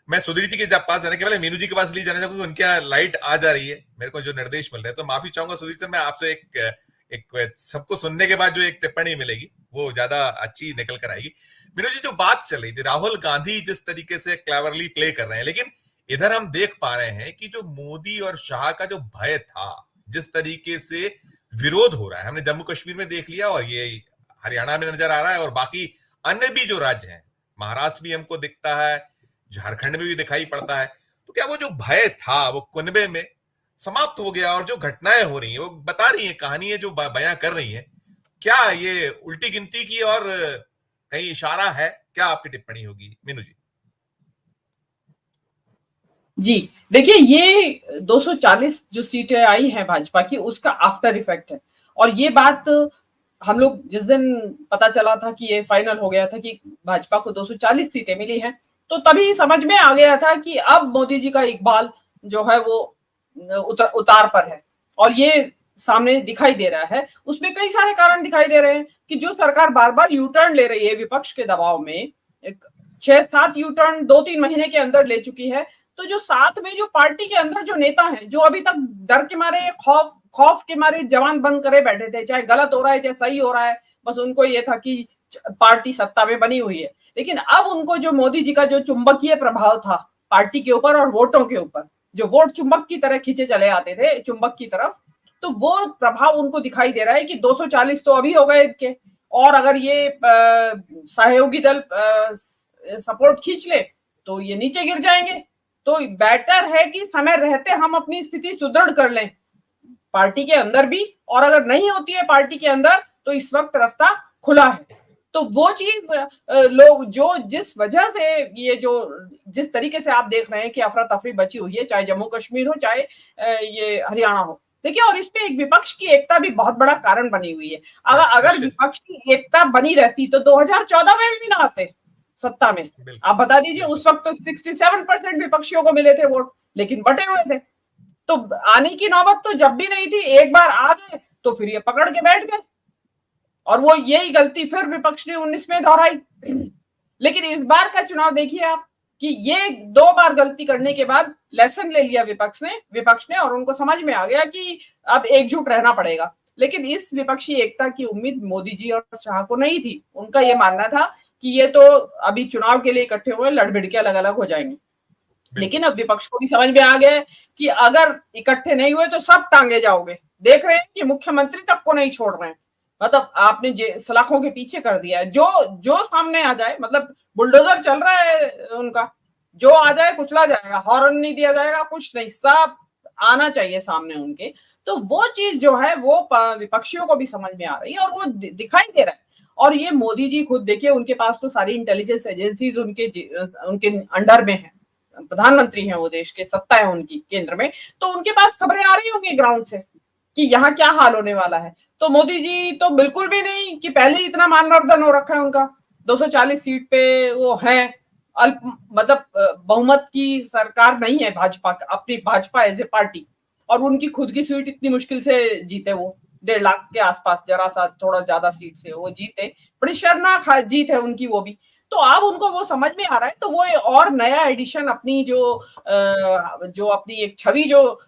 मैं सुधीर जी के पास जाने के पहले मीनू जी के पास लिए जाना चाहूंगा, उनके यहाँ लाइट आ जा रही है, मेरे को जो निर्देश मिल रहे हैं, तो माफी चाहूंगा सुधीर सर, मैं आपसे एक सबको सुनने के बाद जो एक टिप्पणी मिलेगी वो ज्यादा अच्छी निकल कर आएगी। मीनू जी, जो बात चल रही थी, राहुल गांधी जिस तरीके से क्लेवरली प्ले कर रहे हैं, लेकिन इधर हम देख पा रहे हैं कि जो मोदी और शाह का जो भय था, जिस तरीके से विरोध हो रहा है, हमने जम्मू कश्मीर में देख लिया और ये हरियाणा में नजर आ रहा है, और बाकी अन्य भी जो राज्य हैं, महाराष्ट्र भी हमको दिखता है, झारखंड में भी दिखाई पड़ता है। तो क्या वो जो भय था वो कुनबे में समाप्त हो गया, और जो घटनाएं हो रही हैं वो बता रही हैं, कहानियां जो बयां कर रही हैं, क्या ये उल्टी गिनती की और कहीं इशारा है? क्या आपकी टिप्पणी होगी मीनू जी? जी, देखिए ये 240 जो सीटें आई हैं भाजपा की, उसका आफ्टर इफेक्ट है। और ये बात हम लोग जिस दिन पता चला था कि ये फाइनल हो गया था कि भाजपा को 240 सीटें मिली हैं, तो तभी समझ में आ गया था कि अब मोदी जी का इकबाल जो है वो उतार पर है। और ये सामने दिखाई दे रहा है। उसमें कई सारे कारण दिखाई दे रहे हैं कि जो सरकार बार बार यू टर्न ले रही है विपक्ष के दबाव में, 6-7 यू टर्न 2-3 महीने के अंदर ले चुकी है। तो जो साथ में जो पार्टी के अंदर जो नेता हैं, जो अभी तक डर के मारे, खौफ के मारे जवान बंद करे बैठे थे, चाहे गलत हो रहा है चाहे सही हो रहा है, बस उनको ये था कि पार्टी सत्ता में बनी हुई है। लेकिन अब उनको जो मोदी जी का जो चुंबकीय प्रभाव था पार्टी के ऊपर और वोटों के ऊपर, जो वोट चुंबक की तरह खींचे चले आते थे चुंबक की तरफ, तो वो प्रभाव उनको दिखाई दे रहा है कि 240 तो अभी हो गए इनके, और अगर ये सहयोगी दल सपोर्ट खींच ले तो ये नीचे गिर जाएंगे। तो बेटर है कि समय रहते हम अपनी स्थिति सुदृढ़ कर लें पार्टी के अंदर भी, और अगर नहीं होती है पार्टी के अंदर तो इस वक्त रास्ता खुला है। तो वो चीज लोग जो जिस वजह से ये जो जिस तरीके से आप देख रहे हैं कि अफरा तफरी बची हुई है, चाहे जम्मू कश्मीर हो चाहे ये हरियाणा हो, देखिए, और इस पे एक विपक्ष की एकता भी बहुत बड़ा कारण बनी हुई है। अगर विपक्ष की एकता बनी रहती तो 2014 में भी ना आते सत्ता में। आप बता दीजिए, उस वक्त तो 67% विपक्षियों को मिले थे वोट, लेकिन बटे हुए थे। तो आने की नौबत तो जब भी नहीं थी, एक बार आ गए तो फिर ये पकड़ के बैठ गए, और वो यही गलती फिर विपक्ष ने 19 में दोहराई। लेकिन इस बार का चुनाव देखिए आप कि ये 2 बार गलती करने के बाद लेसन ले लिया विपक्ष ने, और उनको समझ में आ गया कि अब एकजुट रहना पड़ेगा। लेकिन इस विपक्षी एकता की उम्मीद मोदी जी और शाह को नहीं थी। उनका ये मानना था कि ये तो अभी चुनाव के लिए इकट्ठे हुए, लड़-भिड़ के अलग-अलग हो जाएंगे। लेकिन अब विपक्ष को भी समझ में आ गया है कि अगर इकट्ठे नहीं हुए तो सब टांगे जाओगे। देख रहे हैं कि मुख्यमंत्री तक को नहीं छोड़ रहे हैं, मतलब आपने सलाखों के पीछे कर दिया है। जो जो सामने आ जाए, मतलब बुलडोजर चल रहा है उनका, जो आ जाए कुचला जाएगा, हॉर्न नहीं दिया जाएगा, कुछ नहीं, सब आना चाहिए सामने उनके। तो वो चीज जो है वो विपक्षियों को भी समझ में आ रही है और वो दिखाई दे रहा है। और ये मोदी जी खुद देखिए, उनके पास तो सारी इंटेलिजेंस एजेंसीज उनके अंडर में है, प्रधानमंत्री हैं वो, देश के सत्ता है उनकी केंद्र में, तो उनके पास खबरें आ रही होंगी ग्राउंड से कि यहाँ क्या हाल होने वाला है। तो मोदी जी तो बिल्कुल भी नहीं कि पहले ही इतना मानवर्धन हो रखा है उनका, 240 सीट पे वो है, अल्प मतलब बहुमत की सरकार नहीं है भाजपा, अपनी भाजपा एज ए पार्टी, और उनकी खुद की सीट इतनी मुश्किल से जीते वो, 1.5 लाख के आसपास, जरा सा थोड़ा ज्यादा सीट से वो जीते, बड़ी शर्मनाक जीत है उनकी वो भी। तो अब उनको वो समझ में आ रहा है, तो वो और नया एडिशन अपनी जो अपनी एक छवि जो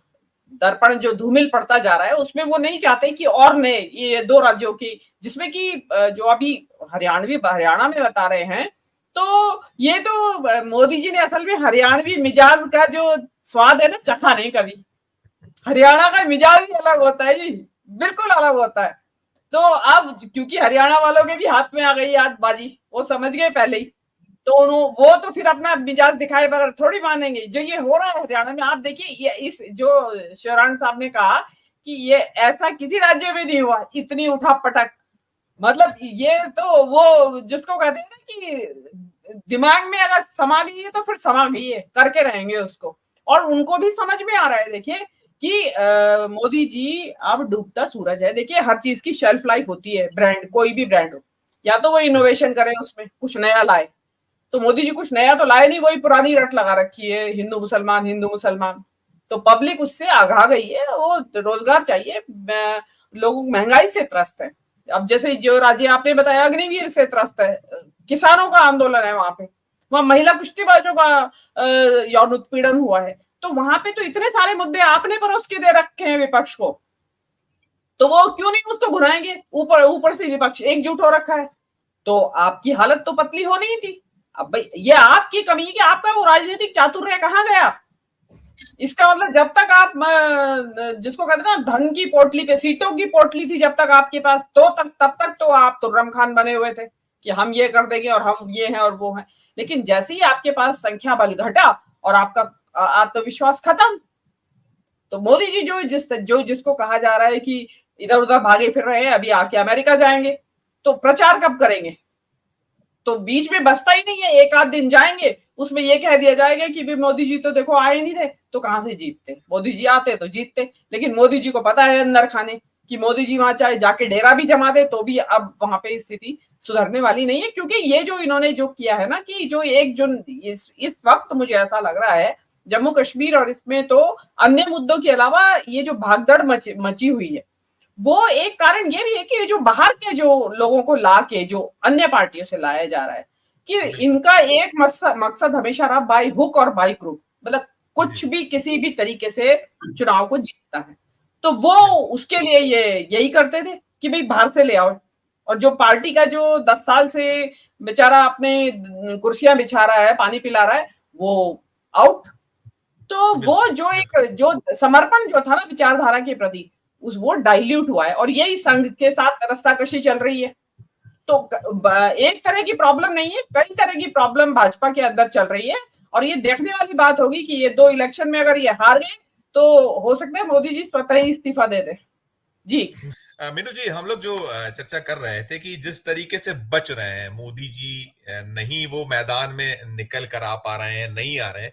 दर्पण जो धूमिल पड़ता जा रहा है उसमें वो नहीं चाहते कि और नए ये 2 राज्यों की, जिसमें कि जो अभी हरियाणा में बता रहे हैं, तो ये तो मोदी जी ने असल में हरियाणवी मिजाज का जो स्वाद है ना, चखा नहीं कभी। हरियाणा का मिजाज ही अलग होता है जी, बिल्कुल अलग होता है। तो अब क्योंकि हरियाणा वालों के भी हाथ में आ गई आज बाजी, वो समझ गए पहले ही, तो वो तो फिर अपना मिजाज दिखाए बगैर थोड़ी मानेंगे। जो ये हो रहा है हरियाणा में, आप देखिए, ये इस जो शिवरान साहब ने कहा कि ये ऐसा किसी राज्य में नहीं हुआ, इतनी उठा पटक, मतलब ये तो वो जिसको कहते हैं ना कि दिमाग में अगर समा गई है तो फिर समा गई है, करके रहेंगे उसको। और उनको भी समझ में आ रहा है देखिए कि मोदी जी अब डूबता सूरज है। देखिए, हर चीज की शेल्फ लाइफ होती है, ब्रांड कोई भी ब्रांड हो, या तो वो इनोवेशन करे, उसमें कुछ नया लाए, तो मोदी जी कुछ नया तो लाए नहीं, वही पुरानी रट लगा रखी है, हिंदू मुसलमान हिंदू मुसलमान। तो पब्लिक उससे आगा गई है, वो रोजगार चाहिए, लोग महंगाई से त्रस्त है। अब जैसे जो राज्य आपने बताया अग्निवीर से त्रस्त है, किसानों का आंदोलन है वहां पे, वहां महिला कुश्तीबाजों का यौन उत्पीड़न हुआ है। तो वहां पे तो इतने सारे मुद्दे आपने परोस के दे रखे हैं विपक्ष को, तो वो क्यों नहीं उसको भुनाएंगे? ऊपर ऊपर से विपक्ष एकजुट हो रखा है, तो आपकी हालत तो पतली होनी ही थी। अब भाई ये आपकी कमी है कि आपका वो राजनीतिक चातुर्य कहाँ गया? इसका मतलब जब तक आप जिसको कहते हैं ना धन की पोटली पे, सीटों की पोटली थी जब तक आपके पास, तो तब तक तो आप तुर्रम खान बने हुए थे कि हम ये कर देंगे और हम ये हैं और वो हैं। लेकिन जैसे ही आपके पास संख्या बल घटा और आपका आत्मविश्वास खत्म, तो मोदी जी जो जिसको कहा जा रहा है कि इधर उधर भागे फिर रहे हैं, अभी आके अमेरिका जाएंगे, तो प्रचार कब करेंगे? तो बीच में बसता ही नहीं है, एक आध दिन जाएंगे, उसमें ये कह दिया जाएगा कि भी मोदी जी तो देखो आए नहीं थे, तो कहां से जीतते? मोदी जी आते तो जीतते। लेकिन मोदी जी को पता है अंदर खाने कि मोदी जी वहां चाहे जाके डेरा भी जमा दे तो भी अब वहां पे स्थिति सुधरने वाली नहीं है। क्योंकि ये जो इन्होंने जो किया है ना, कि जो एक जो इस वक्त मुझे ऐसा लग रहा है जम्मू कश्मीर और इसमें तो अन्य मुद्दों के अलावा ये जो भागदड़ मची हुई है, वो एक कारण ये भी है कि जो बाहर के जो लोगों को ला के जो अन्य पार्टियों से लाया जा रहा है, कि इनका एक मकसद हमेशा रहा बाय हुक और बाय क्रूक, मतलब कुछ भी किसी भी तरीके से चुनाव को जीतता है। तो वो उसके लिए ये यही करते थे कि भाई बाहर से ले आओ, और जो पार्टी का जो 10 साल से बेचारा अपने कुर्सियां बिछा रहा है, पानी पिला रहा है, वो आउट। तो वो जो एक जो समर्पण जो था ना विचारधारा के प्रति, उस वो डाइल्यूट हुआ है, और यही संघ के साथ रस्साकशी चल रही है। तो एक तरह की प्रॉब्लम नहीं है, कई तरह की प्रॉब्लम भाजपा के अंदर चल रही है। और ये देखने वाली बात होगी कि ये 2 इलेक्शन में अगर ये हार गए तो हो सकता है मोदी जी स्वतः ही इस्तीफा दे दे। जी मीनू जी, हम लोग जो चर्चा कर रहे थे कि जिस तरीके से बच रहे हैं मोदी जी, नहीं वो मैदान में निकल कर आ पा रहे हैं, नहीं आ रहे हैं,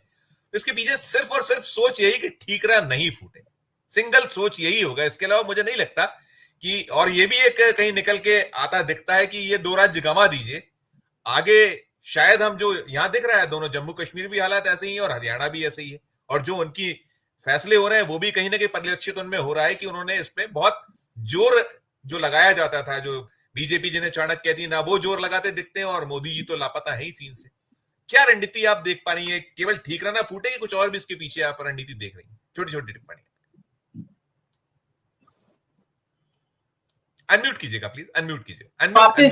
इसके पीछे सिर्फ और सिर्फ सोच यही कि ठीकरा नहीं फूटे, सिंगल सोच यही होगा। इसके अलावा मुझे नहीं लगता कि, और ये भी एक कहीं निकल के आता दिखता है कि ये 2 राज्य गंवा दीजिए, आगे शायद हम जो यहां दिख रहा है, दोनों जम्मू कश्मीर भी हालात ऐसे ही है और हरियाणा भी ऐसे ही है, और जो उनकी फैसले हो रहे हैं वो भी कहीं ना कहीं परिलक्षित उनमें हो रहा है कि उन्होंने इसमें बहुत जोर जो लगाया जाता था, जो बीजेपी जिन्हें चाणक्य कहती ना, वो जोर लगाते दिखते हैं, और मोदी जी तो लापता है ही सीन से। क्या रणनीति आप देख पा रही है? केवल ठीक रहना फूटे कि कुछ और भी इसके पीछे आप रणनीति देख रही हैं? छोटी छोटी टिप्पणी अनम्यूट कीजिएगा प्लीज, अनम्यूट कीजिए, तो आपने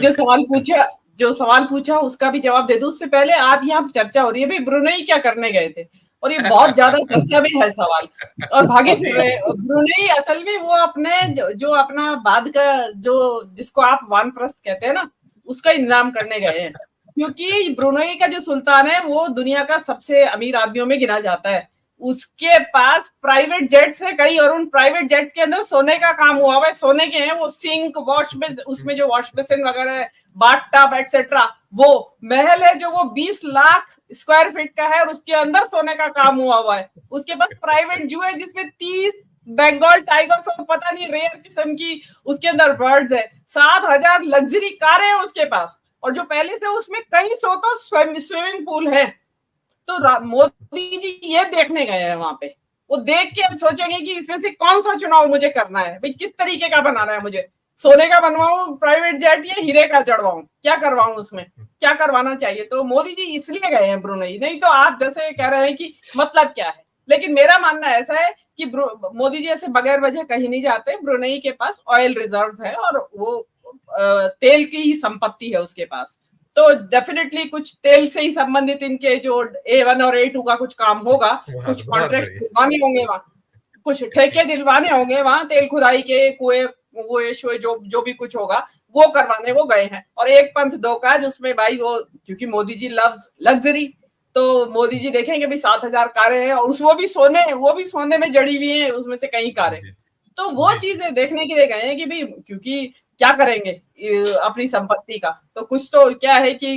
जो सवाल पूछा उसका भी जवाब दे दूं। उससे पहले आप यहाँ चर्चा हो रही है भाई ब्रुनेई क्या करने गए थे, और ये बहुत ज्यादा चर्चा में है सवाल, और भागे फिर रहे। ब्रुनेई असल में वो अपने जो अपना बाद का जो जिसको आप वानप्रस्थ कहते हैं ना, उसका इंतजाम करने गए हैं। क्योंकि ब्रुनेई का जो सुल्तान है वो दुनिया का सबसे अमीर आदमियों में गिना जाता है। उसके पास प्राइवेट जेट्स है कई, और उन प्राइवेट जेट्स के अंदर सोने का काम हुआ हुआ है, सोने के हैं वो सिंक वॉश में, उसमें जो वॉश बेसिन वगैरह है, बाथ टब एटसेट्रा, वो महल है जो वो 20 लाख स्क्वायर फीट का है और उसके अंदर सोने का काम हुआ हुआ है। उसके पास प्राइवेट जू है जिसमें 30 बंगाल टाइगर्स और पता नहीं रेयर किस्म की उसके अंदर बर्ड्स है। 7,000 लग्जरी कारें हैं उसके पास, और जो पहले से उसमें कई सौ तो स्विमिंग पूल है। तो मोदी जी ये देखने गए हैं वहां पे, वो देख के अब सोचेंगे कि इसमें से कौन सा चुनाव मुझे करना है, भाई किस तरीके का बनाना है मुझे, सोने का बनवाऊं प्राइवेट जेट या हीरे का चढ़वाऊं, क्या करवाऊं, उसमें क्या करवाना चाहिए। तो मोदी जी इसलिए गए हैं ब्रुनेई। नहीं तो आप जैसे कह रहे हैं कि मतलब क्या है, लेकिन मेरा मानना ऐसा है कि मोदी जी ऐसे बगैर वजह कहीं नहीं जाते। ब्रुनेई के पास ऑयल रिजर्व्स है और वो तेल की ही संपत्ति है उसके पास, तो डेफिनेटली कुछ तेल से ही संबंधित इनके जो A1 और A2 का कुछ काम होगा, कुछ कॉन्ट्रैक्ट दिलवाने होंगे वहां, कुछ ठेके दिलवाने होंगे वहां, तेल खुदाई के कुएं वो जो भी कुछ होगा वो करवाने वो गए हैं। और एक पंथ दो काज उसमें भाई, वो क्योंकि मोदी जी लव्स लग्जरी, तो मोदी जी देखेंगे भाई 7,000 कारें हैं और वो भी सोने में जड़ी हुई है उसमें से कई कारें। तो वो चीजें देखने के लिए गए हैं कि भाई क्योंकि क्या करेंगे अपनी संपत्ति का, तो कुछ तो क्या है कि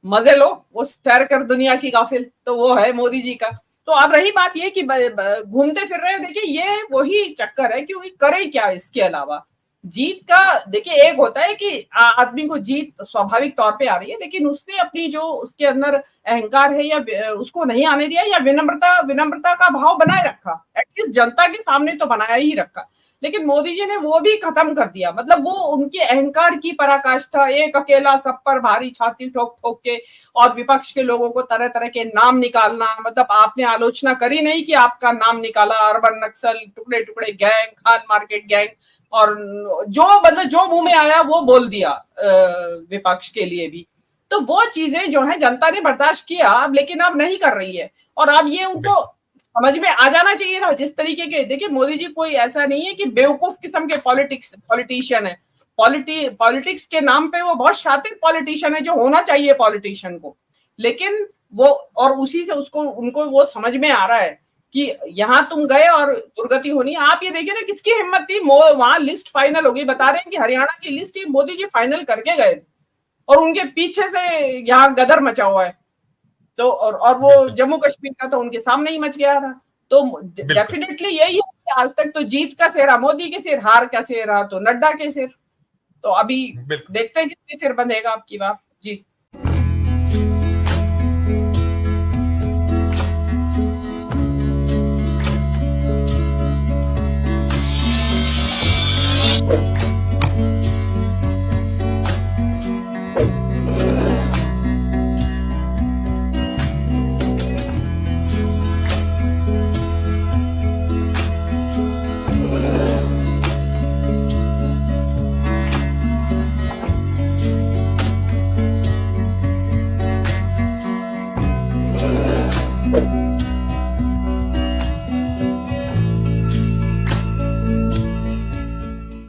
मजे लो, वो सैर कर दुनिया की गाफिल, तो वो है मोदी जी का। तो अब रही बात ये कि घूमते फिर रहे, देखिए ये वही चक्कर है कि करे क्या इसके अलावा। जीत का देखिए एक होता है कि आदमी को जीत स्वाभाविक तौर पे आ रही है, लेकिन उसने अपनी जो उसके अंदर अहंकार है या उसको नहीं आने दिया, या विनम्रता का भाव बनाए रखा, एटलीस्ट जनता के सामने तो बनाया ही रखा। लेकिन मोदी जी ने वो भी खत्म कर दिया। मतलब वो उनके अहंकार की पराकाष्ठा, एक अकेला सब पर भारी छाती ठोक ठोक के और विपक्ष के लोगों को तरह तरह के नाम निकालना। मतलब आपने आलोचना करी नहीं कि आपका नाम निकाला, अर्बन नक्सल, टुकड़े टुकड़े गैंग, खान मार्केट गैंग, और जो मतलब जो मुंह में आया वो बोल दिया विपक्ष के लिए भी। तो वो चीजें जो है जनता ने बर्दाश्त किया, अब लेकिन अब नहीं कर रही है। और अब ये उनको समझ में आ जाना चाहिए था जिस तरीके के, देखिए मोदी जी कोई ऐसा नहीं है कि बेवकूफ किस्म के पॉलिटिशियन है। पॉलिटिक्स के नाम पे वो बहुत शातिर पॉलिटिशियन है, जो होना चाहिए पॉलिटिशियन को। लेकिन वो, और उसी से उसको उनको वो समझ में आ रहा है कि यहां तुम गए और दुर्गति होनी। आप ये देखिए ना, किसकी हिम्मत थी, वहां लिस्ट फाइनल हो गई, बता रहे हैं कि हरियाणा की लिस्ट मोदी जी फाइनल करके गए थे, और उनके पीछे से यहाँ गदर मचा हुआ है। तो और वो जम्मू कश्मीर का तो उनके सामने ही मच गया था। तो डेफिनेटली यही है कि आज तक तो जीत का सेहरा मोदी के सिर, हार का सेहरा तो नड्डा के सिर। तो अभी देखते हैं किसके सिर बंधेगा आपकी बात। जी।